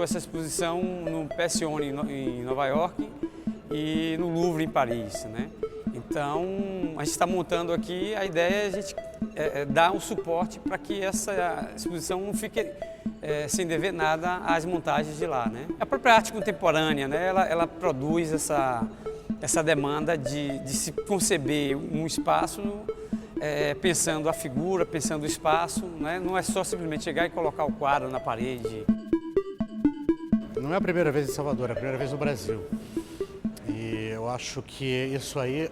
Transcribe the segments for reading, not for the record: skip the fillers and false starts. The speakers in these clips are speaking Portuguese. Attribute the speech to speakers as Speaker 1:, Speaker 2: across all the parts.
Speaker 1: iniciou essa exposição no PSONE em Nova York e no Louvre em Paris, né? Então, a gente está montando aqui, a ideia é a gente dar um suporte para que essa exposição não fique sem dever nada às montagens de lá, né? A própria arte contemporânea, né? Ela produz essa demanda de se conceber um espaço pensando a figura, pensando o espaço, né? Não é só simplesmente chegar e colocar o quadro na parede.
Speaker 2: Não é a primeira vez em Salvador, é a primeira vez no Brasil. E eu acho que isso aí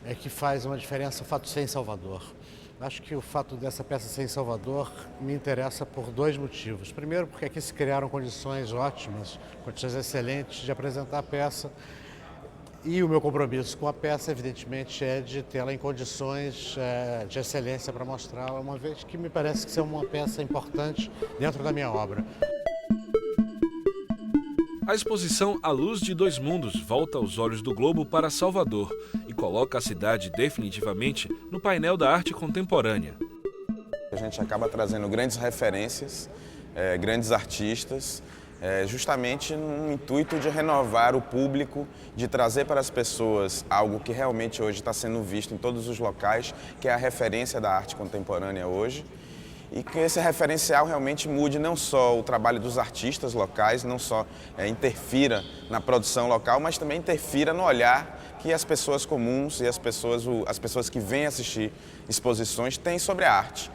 Speaker 2: é que faz uma diferença o fato de ser em Salvador. Acho que o fato dessa peça ser em Salvador me interessa por dois motivos. Primeiro, porque aqui se criaram condições ótimas, condições excelentes de apresentar a peça. E o meu compromisso com a peça, evidentemente, é de tê-la em condições de excelência para mostrá-la, uma vez que me parece que é uma peça importante dentro da minha obra.
Speaker 3: A exposição A Luz de Dois Mundos volta os olhos do globo para Salvador e coloca a cidade definitivamente no painel da arte contemporânea.
Speaker 4: A gente acaba trazendo grandes referências, grandes artistas, justamente no intuito de renovar o público, de trazer para as pessoas algo que realmente hoje está sendo visto em todos os locais, que é a referência da arte contemporânea hoje. E que esse referencial realmente mude não só o trabalho dos artistas locais, não só interfira na produção local, mas também interfira no olhar que as pessoas comuns e as pessoas que vêm assistir exposições têm sobre a arte.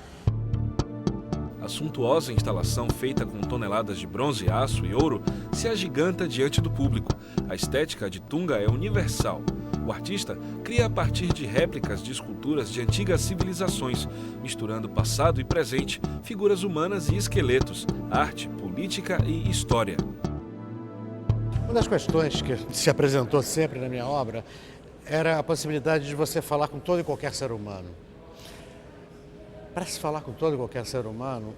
Speaker 3: A suntuosa instalação feita com toneladas de bronze, aço e ouro se agiganta diante do público. A estética de Tunga é universal. O artista cria a partir de réplicas de esculturas de antigas civilizações, misturando passado e presente, figuras humanas e esqueletos, arte, política e história.
Speaker 2: Uma das questões que se apresentou sempre na minha obra era a possibilidade de você falar com todo e qualquer ser humano. Para se falar com todo e qualquer ser humano,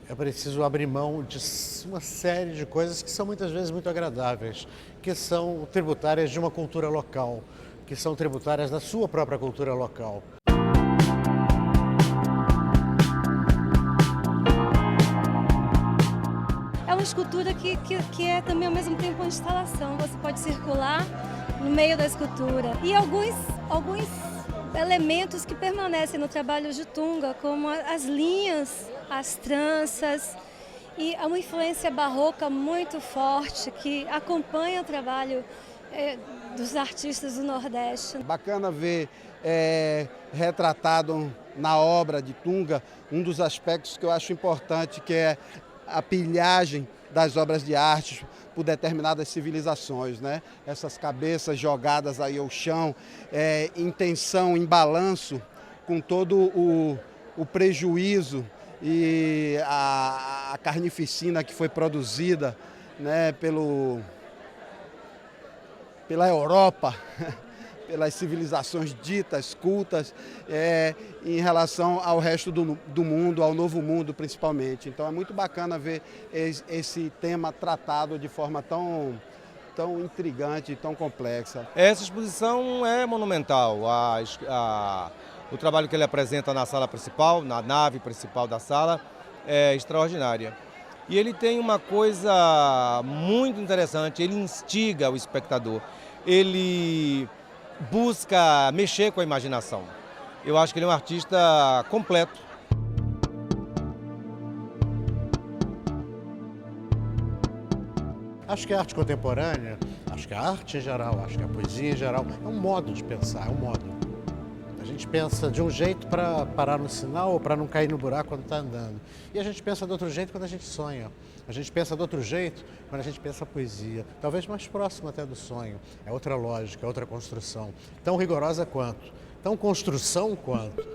Speaker 2: é preciso abrir mão de uma série de coisas que são muitas vezes muito agradáveis, que são tributárias de uma cultura local, que são tributárias da sua própria cultura local.
Speaker 5: É uma escultura que é também ao mesmo tempo uma instalação. Você pode circular no meio da escultura. E alguns elementos que permanecem no trabalho de Tunga, como as linhas, as tranças, e há uma influência barroca muito forte que acompanha o trabalho dos artistas do Nordeste.
Speaker 6: Bacana ver retratado na obra de Tunga um dos aspectos que eu acho importante, que é a pilhagem das obras de arte por determinadas civilizações, né? Essas cabeças jogadas aí ao chão, em tensão, em balanço, com todo o prejuízo e a carnificina que foi produzida, né, pela Europa, pelas civilizações ditas, cultas, em relação ao resto do mundo, ao Novo Mundo principalmente. Então é muito bacana ver esse tema tratado de forma tão intrigante e tão complexa.
Speaker 7: Essa exposição é monumental. O trabalho que ele apresenta na sala principal, na nave principal da sala, é extraordinária. E ele tem uma coisa muito interessante, ele instiga o espectador, ele busca mexer com a imaginação. Eu acho que ele é um artista completo.
Speaker 2: Acho que a arte contemporânea, acho que a arte em geral, acho que a poesia em geral, é um modo de pensar, é um modo. A gente pensa de um jeito para parar no sinal ou para não cair no buraco quando está andando. E a gente pensa de outro jeito quando a gente sonha. A gente pensa de outro jeito quando a gente pensa a poesia. Talvez mais próximo até do sonho. É outra lógica, é outra construção. Tão rigorosa quanto, tão construção quanto.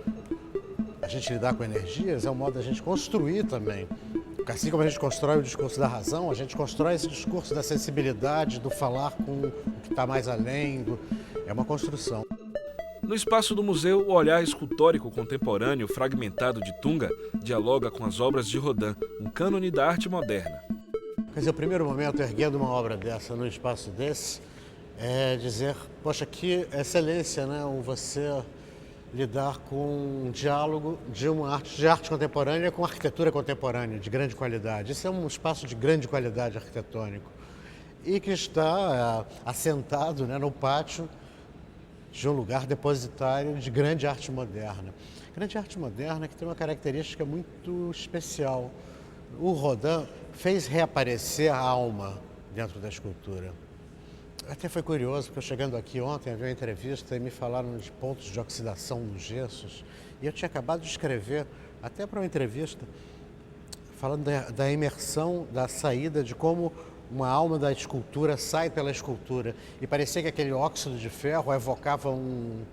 Speaker 2: A gente lidar com energias é um modo da gente construir também. Assim como a gente constrói o discurso da razão, a gente constrói esse discurso da sensibilidade, do falar com o que está mais além. É uma construção.
Speaker 3: No espaço do museu, o olhar escultórico contemporâneo fragmentado de Tunga dialoga com as obras de Rodin, um cânone da arte moderna.
Speaker 2: Quer dizer, o primeiro momento, erguendo uma obra dessa num espaço desse, é dizer, poxa, que excelência, né? Você lidar com um diálogo de arte contemporânea com arquitetura contemporânea de grande qualidade. Esse é um espaço de grande qualidade arquitetônico e que está assentado, né, no pátio de um lugar depositário de grande arte moderna. Grande arte moderna que tem uma característica muito especial. O Rodin fez reaparecer a alma dentro da escultura. Até foi curioso, porque eu chegando aqui ontem, havia uma entrevista e me falaram de pontos de oxidação nos gessos. E eu tinha acabado de escrever, até para uma entrevista, falando da imersão, da saída, de como uma alma da escultura sai pela escultura. E parecia que aquele óxido de ferro evocava um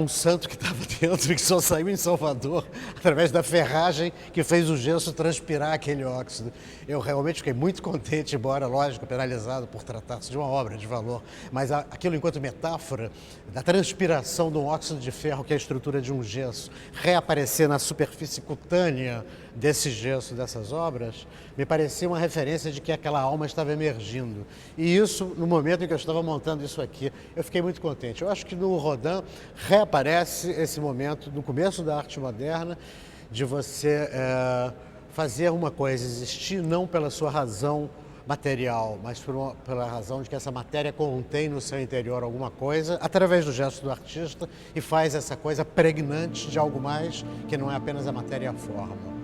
Speaker 2: santo que estava dentro e que só saiu em Salvador através da ferragem que fez o gesso transpirar aquele óxido. Eu realmente fiquei muito contente, embora, lógico, penalizado por tratar-se de uma obra de valor, mas aquilo enquanto metáfora da transpiração de um óxido de ferro, que é a estrutura de um gesso, reaparecer na superfície cutânea desse gesso, dessas obras, me parecia uma referência de que aquela alma estava emergindo. E isso, no momento em que eu estava montando isso aqui, eu fiquei muito contente. Eu acho que no Rodin reaparece esse momento, no começo da arte moderna, de você fazer uma coisa existir não pela sua razão material, mas pela razão de que essa matéria contém no seu interior alguma coisa, através do gesto do artista, e faz essa coisa pregnante de algo mais que não é apenas a matéria e a forma.